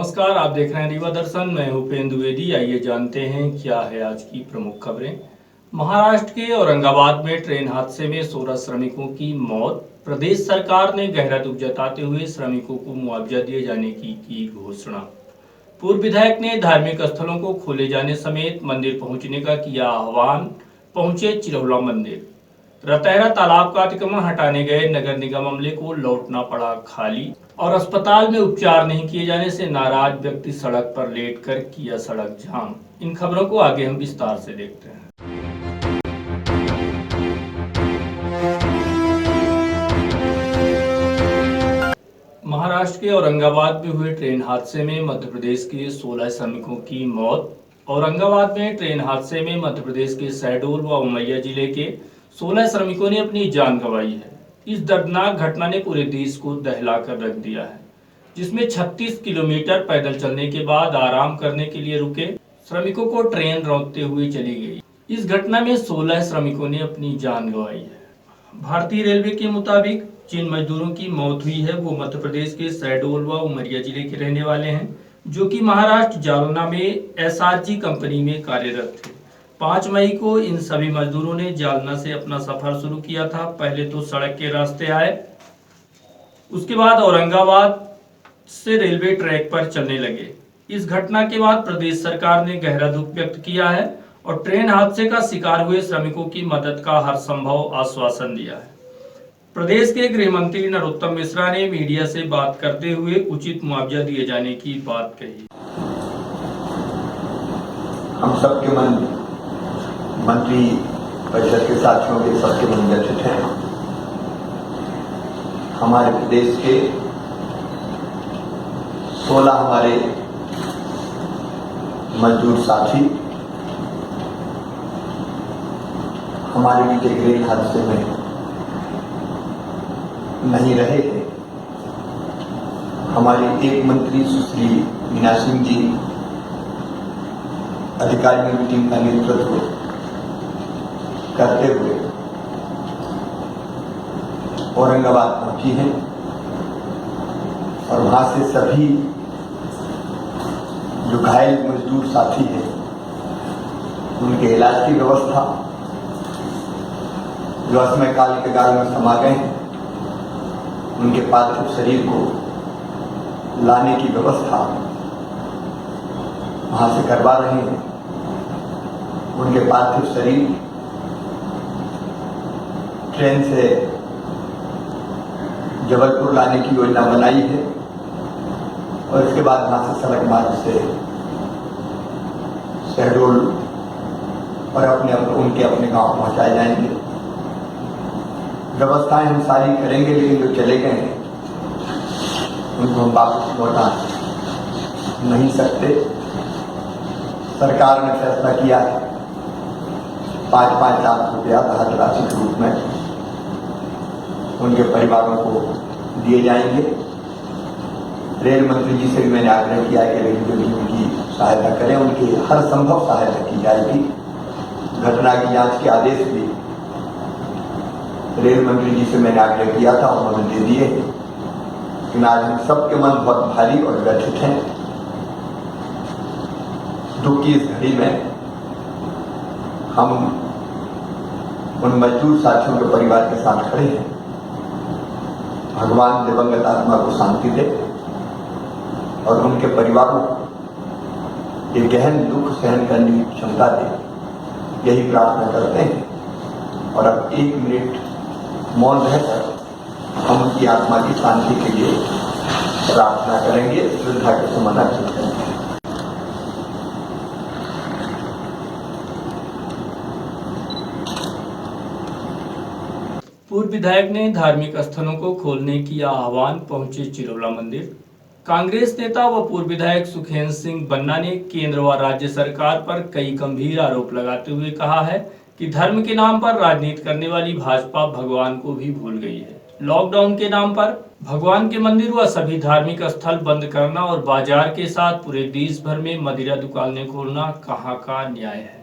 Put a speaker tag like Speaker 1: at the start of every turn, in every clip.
Speaker 1: नमस्कार, आप देख रहे हैं रीवा दर्शन। मैं उपेंद्र द्विवेदी। आइए जानते हैं क्या है आज की प्रमुख खबरें। महाराष्ट्र के औरंगाबाद में ट्रेन हादसे में 16 श्रमिकों की मौत। प्रदेश सरकार ने गहरा दुख जताते हुए श्रमिकों को मुआवजा दिए जाने की घोषणा। पूर्व विधायक ने धार्मिक स्थलों को खोले जाने समेत मंदिर पहुंचने का किया आह्वान। पहुंचे चिरौला मंदिर। रतहरा तालाब का अतिक्रमण हटाने गए नगर निगम अमले को लौटना पड़ा खाली। और अस्पताल में उपचार नहीं किए जाने से नाराज व्यक्ति सड़क पर लेटकर किया सड़क जाम। इन खबरों को आगे हम विस्तार से देखते हैं। महाराष्ट्र के औरंगाबाद में हुए ट्रेन हादसे में मध्य प्रदेश के 16 श्रमिकों की मौत। औरंगाबाद में ट्रेन हादसे में मध्य प्रदेश के शहडोल व उमरिया जिले के 16 श्रमिकों ने अपनी जान गंवाई है। इस दर्दनाक घटना ने पूरे देश को दहलाकर रख दिया है, जिसमें 36 किलोमीटर पैदल चलने के बाद आराम करने के लिए रुके श्रमिकों को ट्रेन रौंदते हुए चली गई। इस घटना में 16 श्रमिकों ने अपनी जान गंवाई है। भारतीय रेलवे के मुताबिक जिन मजदूरों की मौत हुई है वो मध्य प्रदेश के शहडोल व उमरिया जिले के रहने वाले हैं, जो कि महाराष्ट्र जालना में SRG कंपनी में कार्यरत थे। 5 मई को इन सभी मजदूरों ने जालना से अपना सफर शुरू किया था। पहले तो सड़क के रास्ते आए, उसके बाद औरंगाबाद से रेलवे ट्रैक पर चलने लगे। इस घटना के बाद प्रदेश सरकार ने गहरा दुख व्यक्त किया है और ट्रेन हादसे का शिकार हुए श्रमिकों की मदद का हर संभव आश्वासन दिया है। प्रदेश के गृह मंत्री नरोत्तम मिश्रा ने मीडिया से बात करते हुए उचित मुआवजा दिए जाने की बात कही।
Speaker 2: हम सबके मंत्री परिषद के साथियों के सबके मन व्यथित हैं। हमारे प्रदेश के 16 हमारे मजदूर साथी हमारे बीच एक रेल हादसे में नहीं रहे थे। हमारी एक मंत्री सुश्री मीना सिंह जी अधिकारियों की टीम का नेतृत्व करते हुए औरंगाबाद पहुंची हैं और वहां से सभी जो घायल मजदूर साथी हैं उनके इलाज की व्यवस्था, जो असमय काल के काल में समा गए हैं उनके पार्थिव शरीर को लाने की व्यवस्था वहां से करवा रहे हैं। उनके पार्थिव शरीर ट्रेन से जबलपुर लाने की योजना बनाई है और इसके बाद वहां से सड़क मार्ग से शहडोल और उनके अपने गांव पहुंचाए जाएंगे। व्यवस्थाएं हम सारी करेंगे, लेकिन जो चले गए हैं उनको हम वापस लौटा नहीं सकते। सरकार ने फैसला किया है 5-5 लाख रुपया राहत राशि के रूप में उनके परिवारों को दिए जाएंगे। रेल मंत्री जी से भी मैंने आग्रह किया कि रेलवे भी उनकी सहायता करें, उनकी हर संभव सहायता की जाएगी। घटना की जांच के आदेश भी रेल मंत्री जी से मैंने आग्रह किया था, उन्होंने दे दिए। लेकिन आज हम सबके मन बहुत भारी और व्यथित हैं। दुख की इस घड़ी में हम उन मजदूर साथियों के परिवार के साथ खड़े हैं। भगवान दिवंगत आत्मा को शांति दे और उनके परिवारों को ये गहन दुख सहन करने की क्षमता दे, यही प्रार्थना करते हैं। और अब 1 मिनट मौन रहकर हम उनकी आत्मा की शांति के लिए प्रार्थना करेंगे, श्रद्धा के सुमन अर्पित करेंगे।
Speaker 1: पूर्व विधायक ने धार्मिक स्थलों को खोलने की आह्वान। पहुंचे चिरौला मंदिर। कांग्रेस नेता व पूर्व विधायक सुखेंद्र सिंह बन्ना ने केंद्र व राज्य सरकार पर कई गंभीर आरोप लगाते हुए कहा है कि धर्म के नाम पर राजनीति करने वाली भाजपा भगवान को भी भूल गई है। लॉकडाउन के नाम पर भगवान के मंदिर व सभी धार्मिक स्थल बंद करना और बाजार के साथ पूरे देश भर में मदिरा दुकानें खोलना कहाँ का न्याय है।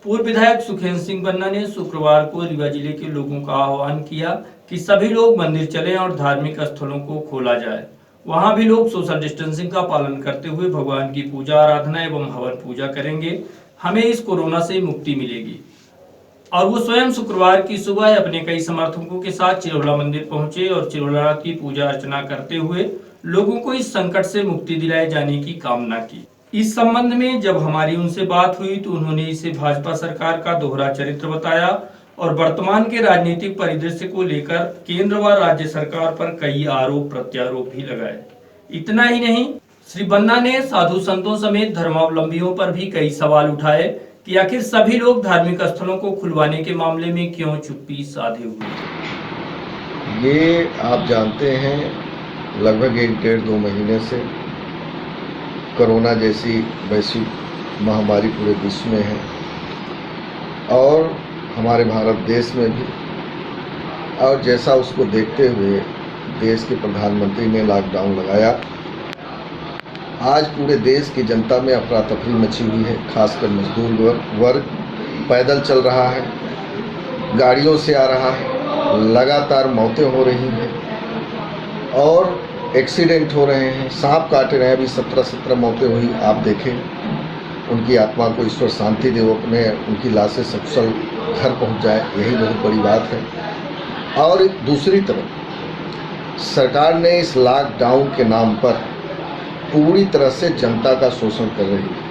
Speaker 1: पूर्व विधायक सुखेंद्र सिंह बन्ना ने शुक्रवार को रीवा जिले के लोगों का आह्वान किया कि सभी लोग मंदिर चलें और धार्मिक स्थलों को खोला जाए। वहां भी लोग सोशल डिस्टेंसिंग का पालन करते हुए भगवान की पूजा आराधना एवं हवन पूजा करेंगे। हमें इस कोरोना से मुक्ति मिलेगी। और वो स्वयं शुक्रवार की सुबह अपने कई समर्थकों के साथ चिरौला मंदिर पहुंचे और चिरौलानाथ की पूजा अर्चना करते हुए लोगों को इस संकट से मुक्ति दिलाए जाने की कामना की। इस संबंध में जब हमारी उनसे बात हुई तो उन्होंने इसे भाजपा सरकार का दोहरा चरित्र बताया और वर्तमान के राजनीतिक परिदृश्य को लेकर केंद्र व राज्य सरकार पर कई आरोप प्रत्यारोप भी लगाए। इतना ही नहीं, श्री बन्ना ने साधु संतों समेत धर्मावलंबियों पर भी कई सवाल उठाए कि आखिर सभी लोग धार्मिक स्थलों को खुलवाने के मामले में क्यों चुप्पी साधे हुए।
Speaker 3: ये आप जानते हैं लगभग 1-1.5-2 महीने से कोरोना जैसी वैश्विक महामारी पूरे विश्व में है और हमारे भारत देश में भी, और जैसा उसको देखते हुए देश के प्रधानमंत्री ने लॉकडाउन लगाया। आज पूरे देश की जनता में अफरा तफरी मची हुई है, खासकर मजदूर वर्ग पैदल चल रहा है, गाड़ियों से आ रहा है, लगातार मौतें हो रही हैं और एक्सीडेंट हो रहे हैं, सांप काट रहे हैं। अभी 17 मौतें हुई, आप देखें। उनकी आत्मा को ईश्वर शांति दे, वो अपने उनकी लाशें सकुशल घर पहुंच जाए, यही बहुत बड़ी बात है। और दूसरी तरफ सरकार ने इस लॉकडाउन के नाम पर पूरी तरह से जनता का शोषण कर रही है।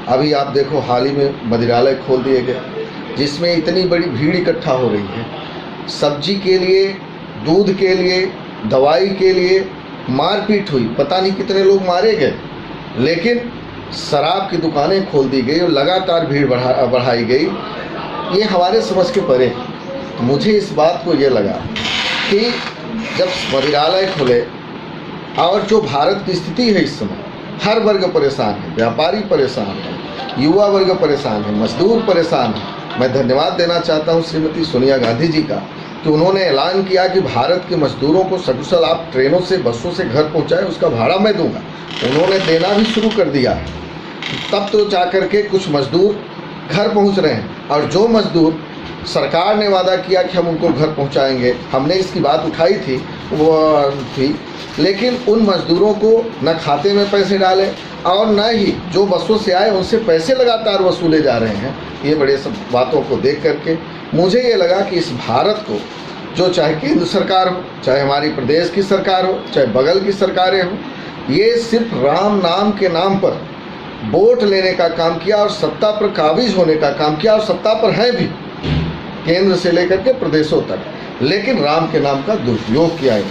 Speaker 3: अभी आप देखो, हाल ही में मदिरालय खोल दिए गए जिसमें इतनी बड़ी भीड़ इकट्ठा हो रही है। सब्जी के लिए, दूध के लिए, दवाई के लिए मारपीट हुई, पता नहीं कितने लोग मारे गए। लेकिन शराब की दुकानें खोल दी गई और लगातार भीड़ बढ़ाई गई। ये हमारे समझ के परे। तो मुझे इस बात को ये लगा कि जब मदिरालय खुले और जो भारत की स्थिति है इस समय, हर वर्ग परेशान है, व्यापारी परेशान है, युवा वर्ग परेशान है, मजदूर परेशान है। मैं धन्यवाद देना चाहता हूँ श्रीमती सोनिया गांधी जी का कि उन्होंने ऐलान किया कि भारत के मजदूरों को सकुशल आप ट्रेनों से, बसों से घर पहुँचाएं, उसका भाड़ा मैं दूंगा। उन्होंने देना भी शुरू कर दिया है। तब तो जा कर के कुछ मजदूर घर पहुँच रहे हैं। और जो मजदूर सरकार ने वादा किया कि हम उनको घर पहुँचाएंगे, हमने इसकी बात उठाई थी, वो थी, लेकिन उन मजदूरों को न खाते में पैसे डाले और न ही जो बसों से आए उनसे पैसे लगातार वसूले जा रहे हैं। ये बड़े सब बातों को देख करके मुझे ये लगा कि इस भारत को, जो चाहे केंद्र सरकार हो, चाहे हमारी प्रदेश की सरकार हो, चाहे बगल की सरकारें हों, ये सिर्फ राम नाम के नाम पर वोट लेने का काम किया और सत्ता पर काबिज होने का काम किया, और सत्ता पर है भी केंद्र से लेकर के प्रदेशों तक, लेकिन राम के नाम का दुरुपयोग किया है।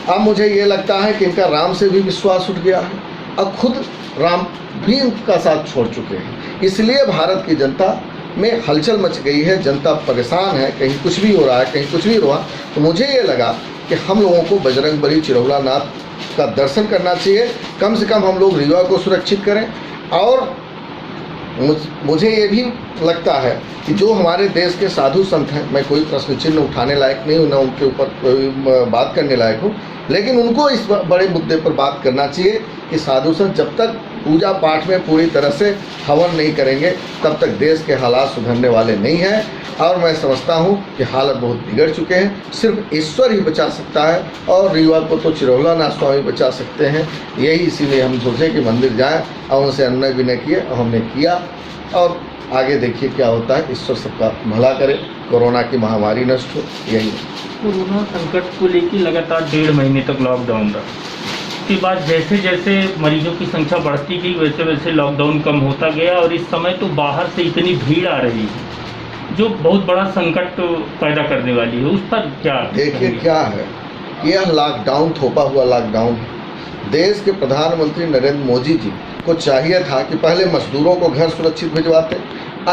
Speaker 3: अब मुझे ये लगता है कि इनका राम से भी विश्वास उठ गया है, अब खुद राम भी इनका साथ छोड़ चुके हैं। इसलिए भारत की जनता में हलचल मच गई है, जनता परेशान है, कहीं कुछ भी हो रहा है, कहीं कुछ भी हो रहा। तो मुझे ये लगा कि हम लोगों को बजरंगबली चिरौलानाथ का दर्शन करना चाहिए। कम से कम हम लोग रीवा को सुरक्षित करें। और मुझे ये भी लगता है कि जो हमारे देश के साधु संत हैं, मैं कोई प्रश्न चिन्ह उठाने लायक नहीं हूँ, न उनके ऊपर कोई बात करने लायक हूँ, लेकिन उनको इस बड़े मुद्दे पर बात करना चाहिए कि साधु संत जब तक पूजा पाठ में पूरी तरह से हवन नहीं करेंगे तब तक देश के हालात सुधरने वाले नहीं हैं। और मैं समझता हूँ कि हालत बहुत बिगड़ चुके हैं। सिर्फ ईश्वर ही बचा सकता है और रीवा को तो चिरौलानाथ स्वामी बचा सकते हैं। यही इसीलिए हम सोचे कि मंदिर जाएं और उनसे अनुनय विनय किए और हमने किया। और आगे देखिए क्या होता है। ईश्वर सबका भला करे, कोरोना की महामारी नष्ट हो, यही।
Speaker 1: कोरोना संकट को लेकर लगातार 1.5 महीने तक लॉकडाउन रहा। उसके बाद जैसे जैसे मरीजों की संख्या बढ़ती गई वैसे वैसे लॉकडाउन कम होता गया और इस समय तो बाहर से इतनी भीड़ आ रही है जो बहुत बड़ा संकट पैदा करने वाली है। उस पर क्या
Speaker 3: देखिए क्या है, यह लॉकडाउन थोपा हुआ लॉकडाउन है। देश के प्रधानमंत्री नरेंद्र मोदी जी को चाहिए था कि पहले मजदूरों को घर सुरक्षित भिजवाते,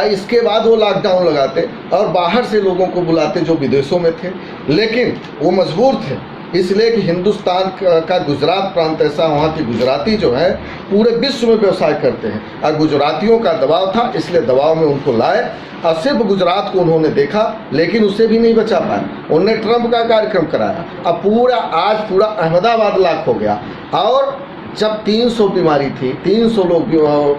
Speaker 3: इसके बाद वो लॉकडाउन लगाते और बाहर से लोगों को बुलाते जो विदेशों में थे। लेकिन वो मजबूर थे, इसलिए कि हिंदुस्तान का गुजरात प्रांत ऐसा, वहाँ के गुजराती जो है पूरे विश्व में व्यवसाय करते हैं और गुजरातियों का दबाव था, इसलिए दबाव में उनको लाए और सिर्फ गुजरात को उन्होंने देखा, लेकिन उसे भी नहीं बचा पाए। उन्होंने ट्रंप का कार्यक्रम कराया। अब आज पूरा अहमदाबाद लॉक हो गया। और जब 300 बीमारी थी, 300 लोग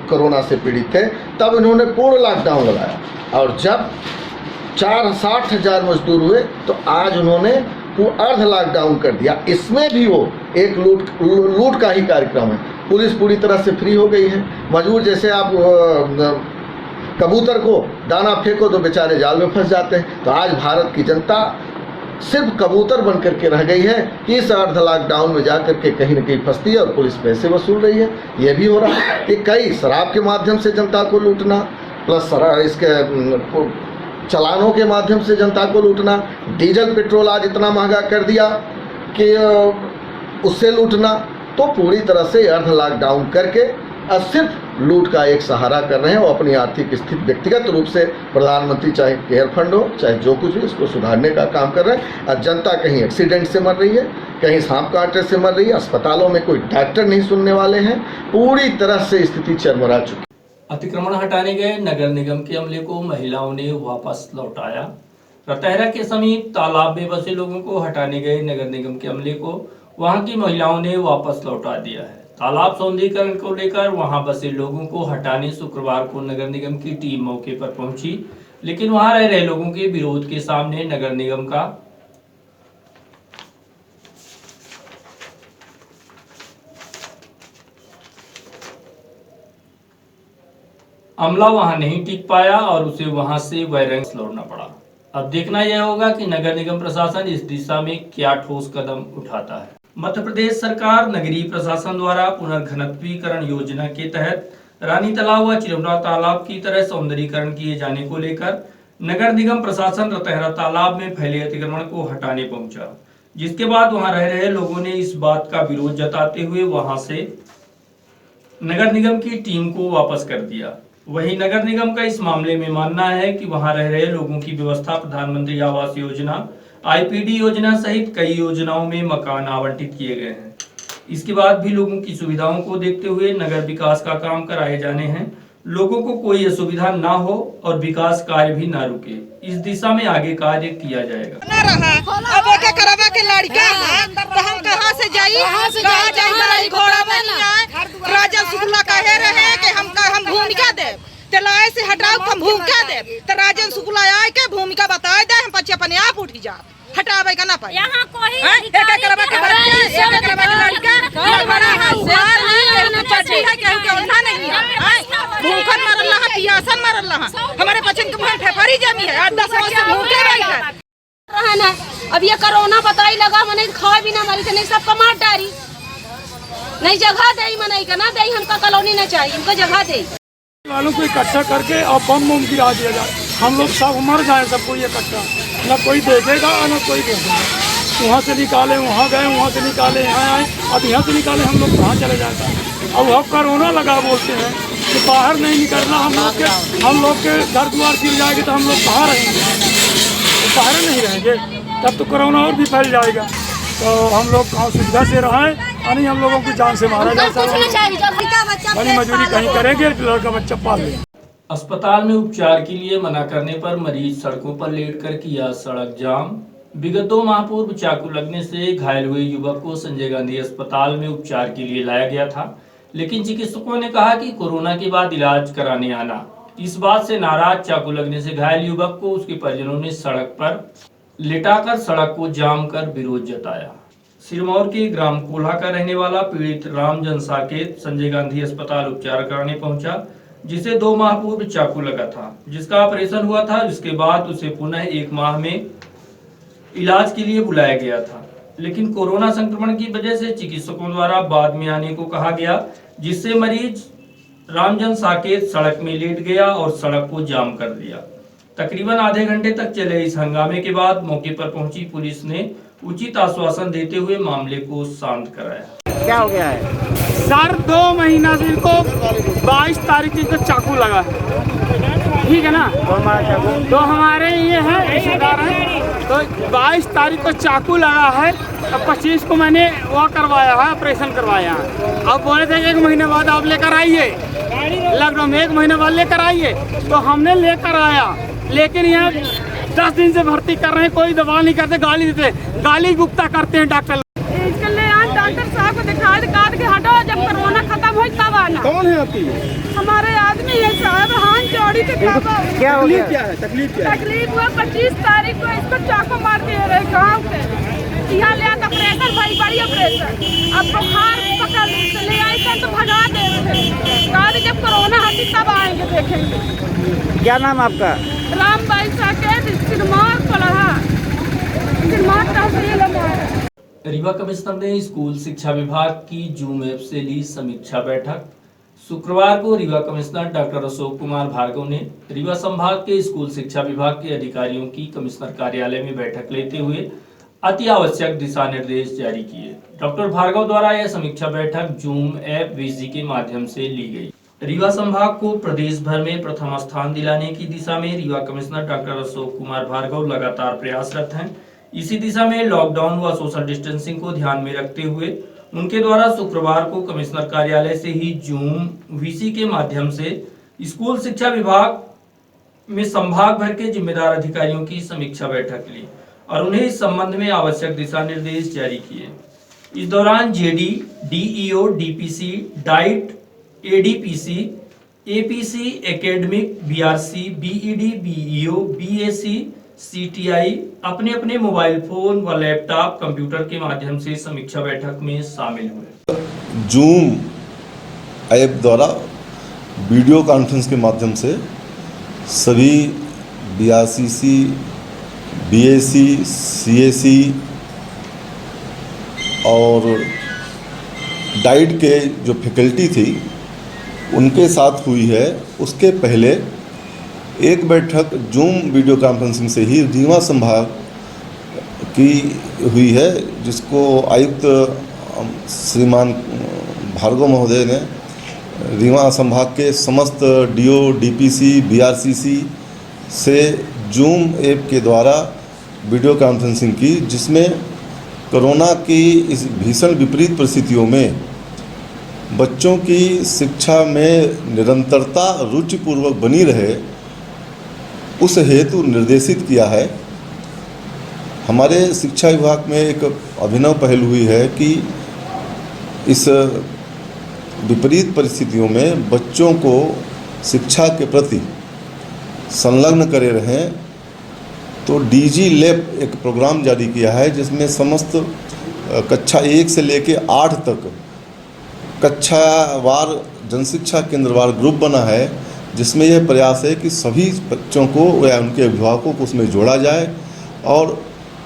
Speaker 3: कोरोना से पीड़ित थे, तब इन्होंने पूर्ण लॉकडाउन लगाया। और जब 60,000 मजदूर हुए तो आज उन्होंने वो अर्ध लॉकडाउन कर दिया। इसमें भी वो एक लूट का ही कार्यक्रम है। पुलिस पूरी तरह से फ्री हो गई है। मजबूर जैसे आप कबूतर को दाना फेंको तो बेचारे जाल में फंस जाते हैं, तो आज भारत की जनता सिर्फ कबूतर बन करके रह गई है कि इस अर्ध लॉकडाउन में जाकर के कहीं न कहीं फंसती है और पुलिस पैसे वसूल रही है। यह भी हो रहा है कि कई शराब के माध्यम से जनता को लूटना, प्लस इसके चालानों के माध्यम से जनता को लूटना, डीजल पेट्रोल आज इतना महंगा कर दिया कि उससे लूटना, तो पूरी तरह से अर्ध लॉकडाउन करके अब सिर्फ लूट का एक सहारा कर रहे हैं और अपनी आर्थिक स्थिति व्यक्तिगत रूप से प्रधानमंत्री चाहे केयर फंड हो चाहे जो कुछ भी उसको सुधारने का काम कर रहे हैं। और जनता कहीं एक्सीडेंट से मर रही है, कहीं सांप कांटे से मर रही है, अस्पतालों में कोई डॉक्टर नहीं सुनने वाले हैं, पूरी तरह से स्थिति चरमरा चुकी।
Speaker 1: अतिक्रमण हटाने गए नगर निगम के अमले को महिलाओं ने वापस लौटाया। रतहरा के समीप तालाब में बसे लोगों को हटाने गए नगर निगम के अमले को वहां की महिलाओं ने वापस लौटा दिया है। तालाब सौंदर्यीकरण को लेकर वहां बसे लोगों को हटाने शुक्रवार को नगर निगम की टीम मौके पर पहुंची, लेकिन वहां रह रहे लोगों के विरोध के सामने नगर निगम का अमला वहां नहीं टिक पाया और उसे वहां से वैरंग लौटना पड़ा। अब देखना यह होगा कि नगर निगम प्रशासन इस दिशा में क्या ठोस कदम उठाता है। मध्य प्रदेश सरकार नगरीय प्रशासन द्वारा पुनर्घनत्वीकरण योजना के तहत रानी तालाब व चिरौरा तालाब की तरह सौंदर्यीकरण किए जाने को लेकर नगर निगम प्रशासन रतहरा तालाब में फैले अतिक्रमण को हटाने पहुंचा, जिसके बाद वहां रह रहे लोगों ने इस बात का विरोध जताते हुए वहां से नगर निगम की टीम को वापस कर दिया। वहीं नगर निगम का इस मामले में मानना है कि वहां रह रहे लोगों की व्यवस्था प्रधानमंत्री आवास योजना, आईपीडी योजना सहित कई योजनाओं में मकान आवंटित किए गए हैं। इसके बाद भी लोगों की सुविधाओं को देखते हुए नगर विकास का काम कराए जाने हैं, लोगों को कोई असुविधा ना हो और विकास कार्य भी ना रुके, इस दिशा में आगे कार्य किया जाएगा।
Speaker 4: अब के करवा के लड़का तो हम कहां से जाई, कहां जाई, लड़ाई घोड़ा में नहीं आए। राजा शुक्ला कहे रहे कि हम भूमिका दे, तलाए से हटाओ हम भूमिका दे, तो राजन शुक्ला आए के भूमिका बताए दे, हम पच्चे अपने आप उठ जा हटावे का ना पाए। यहाँ कोई एक करवा के बच्चे, एक करवा के लड़का बड़ा हाथ नहीं चढ़ी है, केहू के ओढ़ना नहीं है, भूखन मरल रहा, पियासन मरल रहा, हमारे बच्चन के मुंह फेफड़ी जमी है, 8-10 वर्ष से भूखे बैठे।
Speaker 5: अब ये कोरोना बताई लगा मने खाए बिना मरी थे, नहीं सबका मार डारी, नहीं जगह दे मनाई का ना दे, हमका कॉलोनी न चाहिए, हमको जगह दे।
Speaker 6: वालों को इकट्ठा करके और बम गिरा दिया जाए, हम लोग सब मर जाए, सबको इकट्ठा, न कोई देखेगा न कोई देखेगा। वहाँ से निकाले वहाँ गए, वहाँ से निकाले यहाँ आए, अब यहाँ से निकाले हम लोग कहाँ चले जाते हैं। अब वह कोरोना लगा बोलते हैं कि बाहर नहीं निकलना, हम लोग के घर द्वार गिर जाएगी तो हम लोग कहाँ रहेंगे, तो बाहर नहीं रहेंगे, तब तो कोरोना और भी फैल जाएगा। तो हम लोग सुविधा से रहें, यानी हम लोगों की जान से मारा जाता है, बड़ी मजदूरी कहीं करेंगे, लड़का बच्चा पाल लेंगे।
Speaker 1: अस्पताल में उपचार के लिए मना करने पर मरीज सड़कों पर लेटकर किया सड़क जाम। विगत 2 माह पूर्व चाकू लगने से घायल हुए युवक को संजय गांधी अस्पताल में उपचार के लिए लाया गया था, लेकिन चिकित्सकों ने कहा कि कोरोना के बाद इलाज कराने आना। इस बात से नाराज चाकू लगने से घायल युवक को उसके परिजनों ने सड़क पर लेटाकर सड़क को जाम कर विरोध जताया। सिरमौर के ग्राम कोल्हा का रहने वाला पीड़ित रामजन साकेत संजय गांधी अस्पताल उपचार कराने पहुंचा, जिसे 2 माह पूर्व चाकू लगा था, जिसका ऑपरेशन हुआ था। जिसके बाद उसे पुनः 1 माह में इलाज के लिए बुलाया गया था, लेकिन कोरोना संक्रमण की वजह से चिकित्सकों द्वारा बाद में आने को कहा गया, जिससे मरीज रामजन साकेत सड़क में लेट गया और सड़क को जाम कर दिया। तकरीबन आधे घंटे तक चले इस हंगामे के बाद मौके पर पहुंची पुलिस ने उचित आश्वासन देते हुए मामले को शांत कराया।
Speaker 7: क्या हो गया है
Speaker 6: सर? 2 महीना से इनको 22 तारीख को चाकू लगा है, ठीक है ना? तो हमारे ये है रिश्तेदार हैं, तो 22 तारीख को चाकू लगा है, अब 25 को मैंने वो करवाया है, ऑपरेशन करवाया है। अब बोले थे 1 महीने बाद आप लेकर आइए, लॉकडाउन में 1 महीने बाद लेकर आइए, तो हमने लेकर आया, लेकिन यहाँ 10 दिन से भर्ती कर रहे हैं, कोई दवा नहीं करते, गाली देते, गाली गुप्ता करते हैं डॉक्टर।
Speaker 5: डॉक्टर साहब को दिखा के हटो, जब कोरोना खत्म हो तब आना।
Speaker 6: कौन है आपकी?
Speaker 5: हमारे आदमी है साहब, हाथ जोड़ी के
Speaker 7: क्या हो गया?
Speaker 6: क्या है तकलीफ? क्या है?
Speaker 5: तकलीफ हुआ 25 तारीख को इसको चाकू मार दिए रहे गाँव के। यहाँ ले आता ऑपरेशन भाई बड़ी ऑपरेशन अब बुखार पकड़ ले आए थे तो भगा दे रहे थे जब कोरोना हटी तब आएंगे देखेंगे।
Speaker 7: क्या नाम आपका?
Speaker 5: राम बाई साकेत सिरमार पलहा सिरमार तहसील हमारा।
Speaker 1: रीवा कमिश्नर ने स्कूल शिक्षा विभाग की जूम ऐप से ली समीक्षा बैठक। शुक्रवार को रीवा कमिश्नर डॉक्टर अशोक कुमार भार्गव ने रीवा संभाग के स्कूल शिक्षा विभाग के अधिकारियों की कमिश्नर कार्यालय में बैठक लेते हुए अति आवश्यक दिशा निर्देश जारी किए। डॉक्टर भार्गव द्वारा यह समीक्षा बैठक जूम ऐप वीसी के माध्यम से ली गई। रीवा संभाग को प्रदेश भर में प्रथम स्थान दिलाने की दिशा में रीवा कमिश्नर डॉक्टर अशोक कुमार भार्गव लगातार प्रयासरत हैं। इसी दिशा में लॉकडाउन व सोशल डिस्टेंसिंग को ध्यान में रखते हुए उनके द्वारा शुक्रवार को कमिश्नर कार्यालय से ही जूम वीसी के माध्यम से स्कूल शिक्षा विभाग में संभाग भर के जिम्मेदार अधिकारियों की समीक्षा बैठक ली और उन्हें इस संबंध में आवश्यक दिशा निर्देश जारी किए। इस दौरान JD, DEO, DPC, DIET, ADPC, APC, academic, BRC, BEd, BEO, BAC, CTI अपने अपने मोबाइल फोन व लैपटॉप कंप्यूटर के माध्यम से समीक्षा बैठक में शामिल हुए।
Speaker 8: जूम ऐप द्वारा वीडियो कॉन्फ्रेंस के माध्यम से सभी बीआरसीसी, बीएसी, सीएसी और डाइट के जो फैकल्टी थी उनके साथ हुई है। उसके पहले एक बैठक जूम वीडियो कॉन्फ्रेंसिंग से ही रीवा संभाग की हुई है, जिसको आयुक्त श्रीमान भार्गव महोदय ने रीवा संभाग के समस्त डीओ, डीपीसी, बीआरसीसी से जूम ऐप के द्वारा वीडियो कॉन्फ्रेंसिंग की, जिसमें कोरोना की इस भीषण विपरीत परिस्थितियों में बच्चों की शिक्षा में निरंतरता रुचिपूर्वक बनी रहे, उस हेतु निर्देशित किया है। हमारे शिक्षा विभाग में एक अभिनव पहल हुई है कि इस विपरीत परिस्थितियों में बच्चों को शिक्षा के प्रति संलग्न करे रहें, तो डीजी लैब एक प्रोग्राम जारी किया है, जिसमें समस्त कक्षा 1 से लेकर 8 तक कक्षावार जनशिक्षा केंद्रवार ग्रुप बना है, जिसमें यह प्रयास है कि सभी बच्चों को या उनके अभिभावकों को उसमें जोड़ा जाए और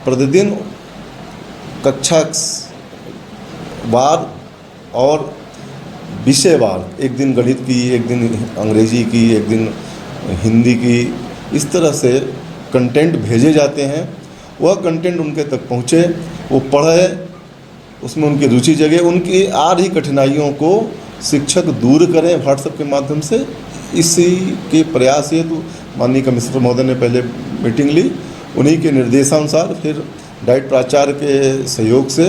Speaker 8: प्रतिदिन कक्षा वार और विषयवार, एक दिन गणित की, एक दिन अंग्रेजी की, एक दिन हिंदी की, इस तरह से कंटेंट भेजे जाते हैं। वह कंटेंट उनके तक पहुँचे, वो पढ़े, उसमें उनकी रुचि जगे, उनकी आ रही कठिनाइयों को शिक्षक दूर करें व्हाट्सएप के माध्यम से। इसी के प्रयास हेतु माननीय कमिश्नर महोदय ने पहले मीटिंग ली, उन्हीं के निर्देशानुसार फिर डाइट प्राचार्य के सहयोग से,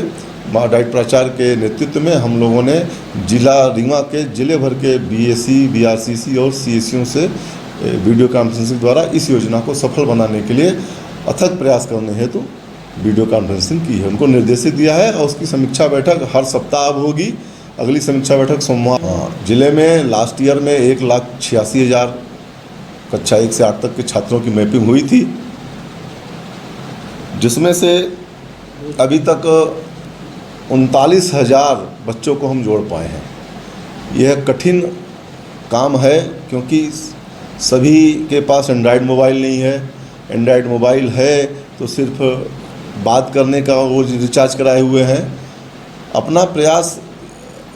Speaker 8: डाइट प्राचार्य के नेतृत्व में हम लोगों ने जिला रीवा के जिले भर के बीएससी, बीआरसीसी और सीएससीओं से वीडियो कॉन्फ्रेंसिंग द्वारा इस योजना को सफल बनाने के लिए अथक प्रयास करने हेतु वीडियो कॉन्फ्रेंसिंग की है, उनको निर्देशित दिया है और उसकी समीक्षा बैठक हर सप्ताह अब होगी। अगली समीक्षा बैठक सोमवार। जिले में लास्ट ईयर में 1,86,000 कक्षा 1 से 8 तक के छात्रों की मैपिंग हुई थी, जिसमें से अभी तक 39,000 बच्चों को हम जोड़ पाए हैं। यह कठिन काम है, क्योंकि सभी के पास एंड्रॉयड मोबाइल नहीं है। एंड्रॉयड मोबाइल है तो सिर्फ बात करने का वो रिचार्ज कराए हुए हैं। अपना प्रयास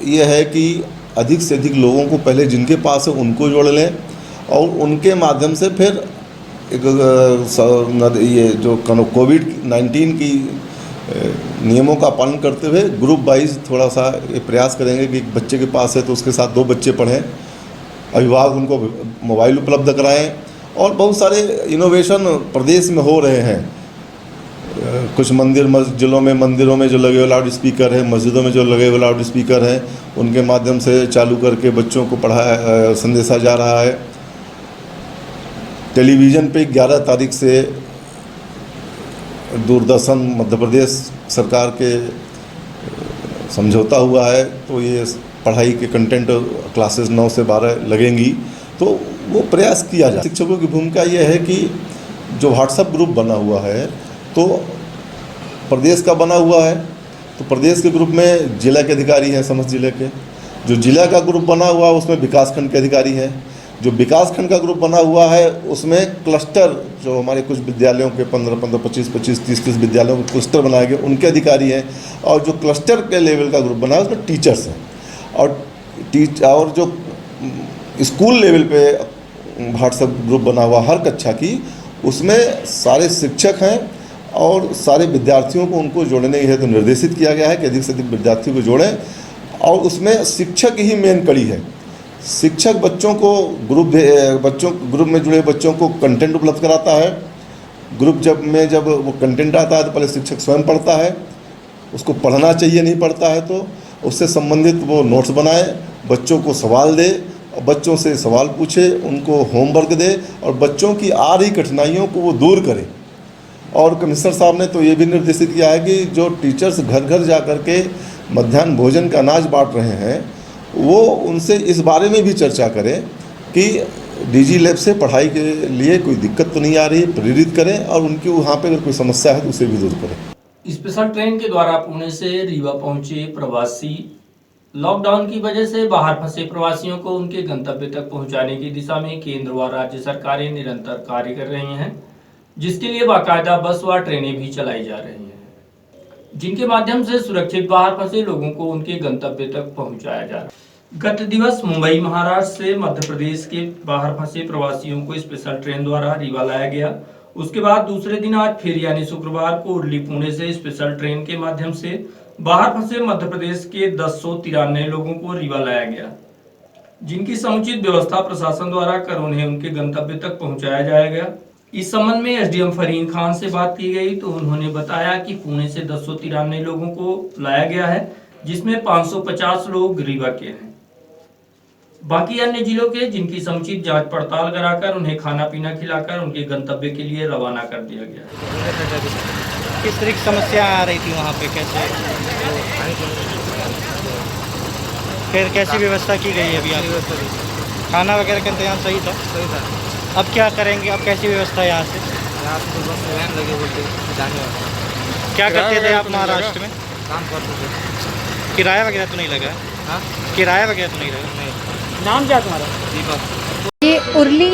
Speaker 8: ये है कि अधिक से अधिक लोगों को पहले जिनके पास है उनको जोड़ लें और उनके माध्यम से फिर ये जो कोविड-19 की नियमों का पालन करते हुए ग्रुप वाइज थोड़ा सा ये प्रयास करेंगे कि एक बच्चे के पास है तो उसके साथ 2 बच्चे पढ़ें, अभिभावक उनको मोबाइल उपलब्ध कराएं। और बहुत सारे इनोवेशन प्रदेश में हो रहे हैं। कुछ मंदिरों में जो लगे हुए लाउड स्पीकर है, मस्जिदों में जो लगे हुए लाउड स्पीकर हैं, उनके माध्यम से चालू करके बच्चों को पढ़ाया संदेशा जा रहा है। टेलीविज़न पे 11 तारीख से दूरदर्शन मध्य प्रदेश सरकार के समझौता हुआ है, तो ये पढ़ाई के कंटेंट क्लासेस 9 से 12 लगेंगी, तो वो प्रयास किया जाए। शिक्षकों की भूमिका ये है कि जो व्हाट्सएप ग्रुप बना हुआ है, तो प्रदेश का बना हुआ है, तो प्रदेश के ग्रुप में जिला के अधिकारी हैं, समस्त जिले के। जो जिला का ग्रुप बना हुआ है उसमें विकासखंड के अधिकारी हैं। जो विकासखंड का ग्रुप बना हुआ है उसमें क्लस्टर, जो हमारे कुछ विद्यालयों के 15-15, 25-25, 30-30 विद्यालयों के क्लस्टर बनाए गए, उनके अधिकारी हैं। और जो क्लस्टर के लेवल का ग्रुप बना है उसमें टीचर्स हैं। और जो स्कूल लेवल पे व्हाट्सएप ग्रुप बना हुआ हर कक्षा की, उसमें सारे शिक्षक हैं और सारे विद्यार्थियों को उनको जोड़ने के हेतु निर्देशित किया गया है कि अधिक से अधिक विद्यार्थियों को जोड़ें। और उसमें शिक्षक ही मेन कड़ी है। शिक्षक बच्चों ग्रुप में जुड़े बच्चों को कंटेंट उपलब्ध कराता है। ग्रुप जब वो कंटेंट आता है तो पहले शिक्षक स्वयं पढ़ता है, उसको पढ़ना चाहिए, नहीं पढ़ता है तो उससे संबंधित वो नोट्स बनाए, बच्चों को सवाल दे, बच्चों से सवाल पूछे, उनको होमवर्क दे और बच्चों की आ रही कठिनाइयों को वो दूर करे। और कमिश्नर साहब ने तो ये भी निर्देशित किया है कि जो टीचर्स घर घर जा कर के मध्याह्न भोजन का अनाज बांट रहे हैं, वो उनसे इस बारे में भी चर्चा करें कि डीजी लैब से पढ़ाई के लिए कोई दिक्कत तो नहीं आ रही, प्रेरित करें और उनकी वहाँ पे अगर कोई समस्या है तो उसे भी दूर करें।
Speaker 1: स्पेशल ट्रेन के द्वारा पुणे से रीवा पहुंचे प्रवासी लॉकडाउन की वजह से बाहर फंसे प्रवासियों को उनके गंतव्य तक पहुंचाने की दिशा में केंद्र व राज्य सरकारें निरंतर कार्य कर रही हैं, जिसके लिए बाकायदा बस व ट्रेनें भी चलाई जा रही हैं, जिनके माध्यम से सुरक्षित बाहर फंसे लोगों को उनके गंतव्य तक पहुंचाया जा रहा है। गत दिवस मुंबई महाराष्ट्र से मध्य प्रदेश के बाहर फंसे प्रवासियों को स्पेशल ट्रेन द्वारा रीवा लाया गया। उसके बाद दूसरे दिन आज फिर यानी शुक्रवार को उर्ली पुणे से स्पेशल ट्रेन के माध्यम से बाहर फंसे मध्य प्रदेश के 1093 लोगों को रीवा लाया गया, जिनकी समुचित व्यवस्था प्रशासन द्वारा कर उन्हें उनके गंतव्य तक पहुंचाया जाएगा। इस संबंध में एसडीएम फरीन खान से बात की गई तो उन्होंने बताया कि पुणे से 1093 लोगों को लाया गया है, जिसमें 550 लोग रीवा के हैं। बाकी अन्य जिलों के जिनकी समुचित जांच पड़ताल कराकर उन्हें खाना पीना खिलाकर उनके गंतव्य के लिए रवाना कर दिया गया।
Speaker 7: किस तरह की समस्या आ रही थी वहाँ पे, कैसे फिर कैसी व्यवस्था की गई है अभी? आप खाना वगैरह का इंतजाम सही था?
Speaker 9: सही था।
Speaker 7: अब क्या करेंगे? अब कैसी व्यवस्था है यहाँ से?
Speaker 9: यहाँ पे बस वैन लगे बोलते जाने वाला।
Speaker 7: क्या करते थे आप महाराष्ट्र में?
Speaker 9: काम करते थे।
Speaker 7: किराया वगैरह तो नहीं लगा?
Speaker 9: हाँ,
Speaker 7: किराया वगैरह तो नहीं लगा?
Speaker 9: नहीं।
Speaker 7: नाम क्या तुम्हारा?
Speaker 9: दीपक।
Speaker 10: ये उर्ली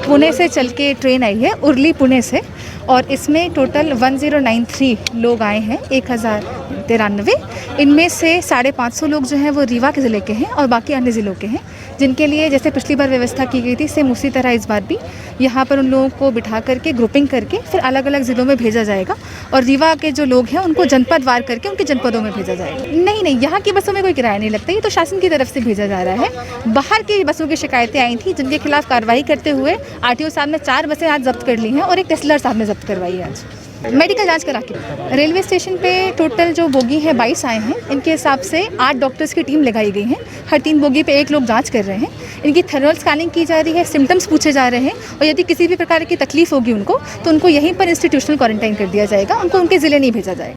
Speaker 10: पुणे से चल के ट्रेन आई है, उर्ली पुणे से, और इसमें टोटल 1093 लोग आए हैं, 1093। इनमें से 550 लोग जो हैं वो रीवा के ज़िले के हैं और बाकी अन्य ज़िलों के हैं, जिनके लिए जैसे पिछली बार व्यवस्था की गई थी सेम उसी तरह इस बार भी यहाँ पर उन लोगों को बिठा करके ग्रुपिंग करके फिर अलग अलग ज़िलों में भेजा जाएगा और रीवा के जो लोग हैं उनको जनपद वार करके उनके जनपदों में भेजा जाएगा। नहीं, यहाँ की बसों में कोई किराया नहीं लगता, ये तो शासन की तरफ से भेजा जा रहा है। बाहर की बसों की शिकायतें आई थी, जिनके खिलाफ कार्रवाई करते हुए आरटीओ साहब ने 4 बसें आज जब्त कर ली हैं और एक टेस्लर साहब ने जब्त करवाई है आज मेडिकल जांच करा के। रेलवे स्टेशन पे टोटल जो बोगी है 22 आए हैं, इनके हिसाब से 8 डॉक्टर्स की टीम लगाई गई है। हर 3 बोगी पे 1 लोग जांच कर रहे हैं। इनकी थर्मल स्कैनिंग की जा रही है, सिम्टम्स पूछे जा रहे हैं और यदि किसी भी प्रकार की तकलीफ होगी उनको तो उनको यहीं पर इंस्टीट्यूशनल क्वारंटाइन कर दिया जाएगा, उनको उनके ज़िले नहीं भेजा जाएगा।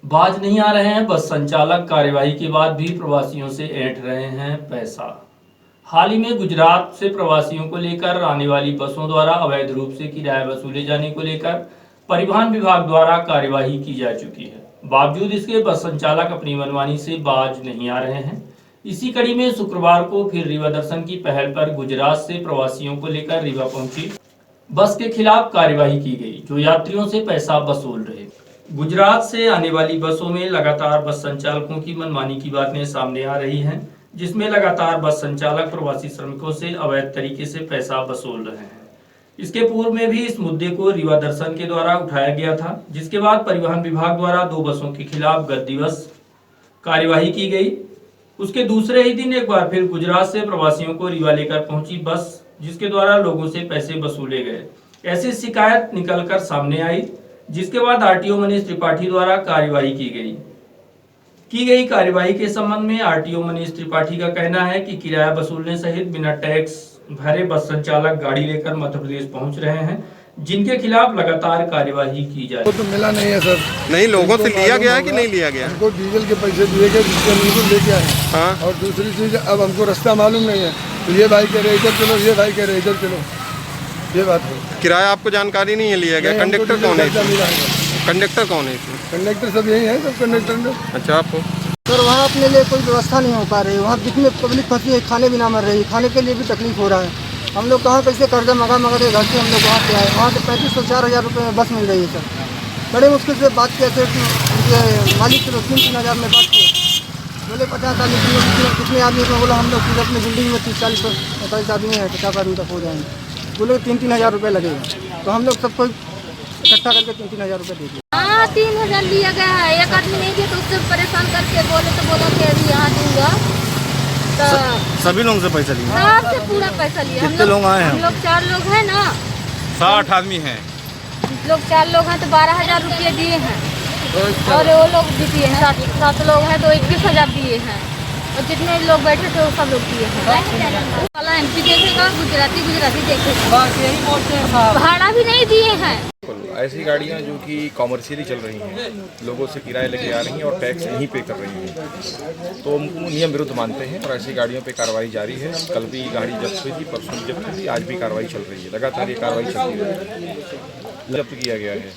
Speaker 1: बाज नहीं आ रहे हैं बस संचालक, कार्यवाही के बाद भी प्रवासियों से ऐंठ रहे हैं पैसा। हाल ही में गुजरात से प्रवासियों को लेकर आने वाली बसों द्वारा अवैध रूप से किराया वसूले जाने को लेकर परिवहन विभाग द्वारा कार्यवाही की जा चुकी है। बावजूद इसके बस संचालक अपनी मनमानी से बाज नहीं आ रहे हैं। इसी कड़ी में शुक्रवार को फिर रीवा दर्शन की पहल पर गुजरात से प्रवासियों को लेकर रीवा पहुंची बस के खिलाफ कार्यवाही की गई, जो यात्रियों से पैसा वसूल रहे। गुजरात से आने वाली बसों में लगातार बस संचालकों की मनमानी की बातें सामने आ रही हैं, जिसमें लगातार बस संचालक प्रवासी श्रमिकों से अवैध तरीके से पैसा वसूल रहे हैं। इसके पूर्व में भी इस मुद्दे को रीवा दर्शन के द्वारा उठाया गया था, जिसके बाद परिवहन विभाग द्वारा 2 बसों के खिलाफ गत दिवस कार्यवाही की गई। उसके दूसरे ही दिन एक बार फिर गुजरात से प्रवासियों को रीवा लेकर पहुंची बस, जिसके द्वारा लोगों से पैसे वसूले गए। ऐसी शिकायत निकलकर सामने आई, जिसके बाद आरटीओ मनीष त्रिपाठी द्वारा कार्यवाही की गई। कार्यवाही के संबंध में आरटीओ मनीष त्रिपाठी का कहना है कि किराया वसूलने सहित बिना टैक्स भरे बस संचालक गाड़ी लेकर मध्य प्रदेश पहुंच रहे हैं, जिनके खिलाफ लगातार कार्यवाही की जाए।
Speaker 11: तो मिला नहीं है सर।
Speaker 12: नहीं, लोगों से लिया गया है कि नहीं लिया गया?
Speaker 11: हमको डीजल के पैसे दिए गए, जिससे हम इनको लेके आए।
Speaker 12: हाँ।
Speaker 11: और दूसरी चीज, अब हमको रास्ता मालूम नहीं है, तो ये भाई कह रहे इधर चलो, ये भाई कह रहे इधर चलो, ये बात है।
Speaker 12: किराया आपको जानकारी नहीं है लिया गया? कंडक्टर कौन है? कंडक्टर कौन है इसमें?
Speaker 11: कंडक्टर सब यही है, सब कंडक्टर ने।
Speaker 12: अच्छा, आपको
Speaker 13: सर वहाँ अपने लिए कोई व्यवस्था नहीं हो पा रही है, वहाँ जितने पब्लिक फंसी है खाने भी ना मर रही है, खाने के लिए भी तकलीफ हो रहा है। हम लोग कहाँ कैसे कर्जा मंगा के घर से हम लोग वहाँ से आए, वहाँ से 3500-4000 रुपये में बस मिल रही है सर। बड़े मुश्किल से बात किया सर, उनके मालिक से 3-3 हज़ार में बात की, बोले 50 आदमी कितने आदमी में, बोला हम लोग पूरे अपने बिल्डिंग में 30-40-45 आदमी है, 50 आदमी तक हो जाएंगे। बोले 3-3 हज़ार रुपये लगेगा, तो हम लोग सबको इकट्ठा करके 3-3 हज़ार रुपये दे दिए।
Speaker 5: हाँ 3000 लिया गया है, एक आदमी नहीं दिया तो उससे परेशान करके बोले तो बोला कि अभी यहाँ दूंगा, तो
Speaker 7: सभी लोगों से पैसा लिया?
Speaker 5: सबसे पूरा पैसा लिया।
Speaker 7: कितने लोग आए हैं?
Speaker 5: हम लोग 4 लोग हैं ना,
Speaker 12: 60 आदमी हैं।
Speaker 5: लोग 4 लोग हैं तो 12,000 रुपये दिए हैं, और वो लोग भी दिए हैं, 7 लोग हैं तो 21,000 दिए हैं, और जितने लोग बैठे थे वो सब लोग दिए हैं। वाला MP देखेगा, गुजराती देखेगा, यही बोलते हैं, भाड़ा भी नहीं दिए हैं।
Speaker 14: ऐसी गाड़ियां जो कि कॉमर्शियली चल रही हैं, लोगों से किराया लेके आ रही हैं और टैक्स नहीं पे कर रही हैं, तो हम नियम विरुद्ध मानते हैं और ऐसी गाड़ियों पे कार्रवाई जारी है। कल भी गाड़ी जब्त हुई थी, परसों जब्त हुई थी, आज भी कार्रवाई चल रही है, लगातार ये कार्रवाई चलती है, जब्त किया गया है।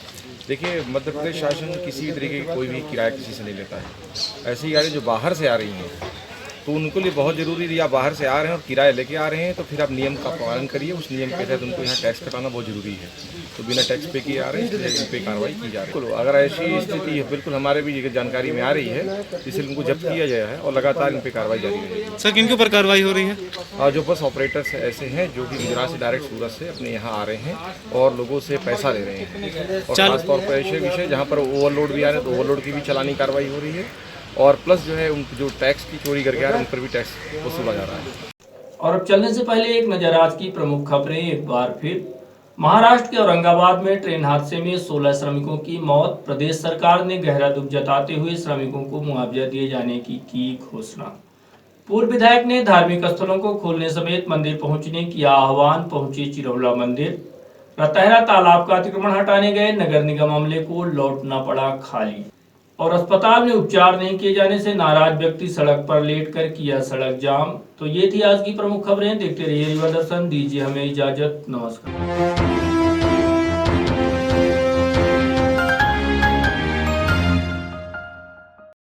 Speaker 14: देखिए, मध्य प्रदेश शासन किसी भी तरीके की कोई भी किराया किसी से नहीं लेता है। ऐसी गाड़ी जो बाहर से आ रही हैं तो उनको लिए बहुत ज़रूरी है, या बाहर से आ रहे हैं और किराया लेके आ रहे हैं तो फिर आप नियम का पालन करिए, उस नियम के तहत उनको यहाँ टैक्स कटाना बहुत ज़रूरी है। तो बिना टैक्स पे किए आ रहे हैं, इसलिए इन पे कार्रवाई की जा रही है। अगर ऐसी स्थिति है, बिल्कुल हमारे भी जानकारी में आ रही है, इसलिए उनको जब्त किया गया है और लगातार इन पे कार्रवाई जारी रहेगी।
Speaker 7: सर किनके ऊपर कार्रवाई हो रही है?
Speaker 14: जो बस ऑपरेटर्स ऐसे हैं जो कि गुजरात से डायरेक्ट सूरत से अपने यहाँ आ रहे हैं और लोगों से पैसा ले रहे हैं, और खासतौर पर ऐसे विषय जहाँ पर ओवरलोड भी आ रहे हैं तो ओवरलोड की भी चालानी कार्रवाई हो रही है, और प्लस जो है उन जो टैक्स की चोरी करके आ रहे हैं उन पर भी टैक्स वसूला जा रहा है।
Speaker 1: और अब चलने से पहले एक नजर आज की प्रमुख खबरें एक बार फिर। महाराष्ट्र के औरंगाबाद में ट्रेन हादसे में 16 श्रमिकों की मौत। प्रदेश सरकार ने गहरा दुख जताते हुए श्रमिकों को मुआवजा दिए जाने की घोषणा। पूर्व विधायक ने धार्मिक स्थलों को खोलने समेत मंदिर पहुंचने किया आह्वान, पहुंचे चिरौला मंदिर। रतहरा तालाब का अतिक्रमण हटाने गए नगर निगम अमले को लौटना पड़ा खाली। और अस्पताल में उपचार नहीं किए जाने से नाराज व्यक्ति सड़क पर लेटकर किया सड़क जाम। तो ये थी आज की प्रमुख खबरें। देखते रहिए युवा दर्शन, दीजिए हमें इजाजत, नमस्कार।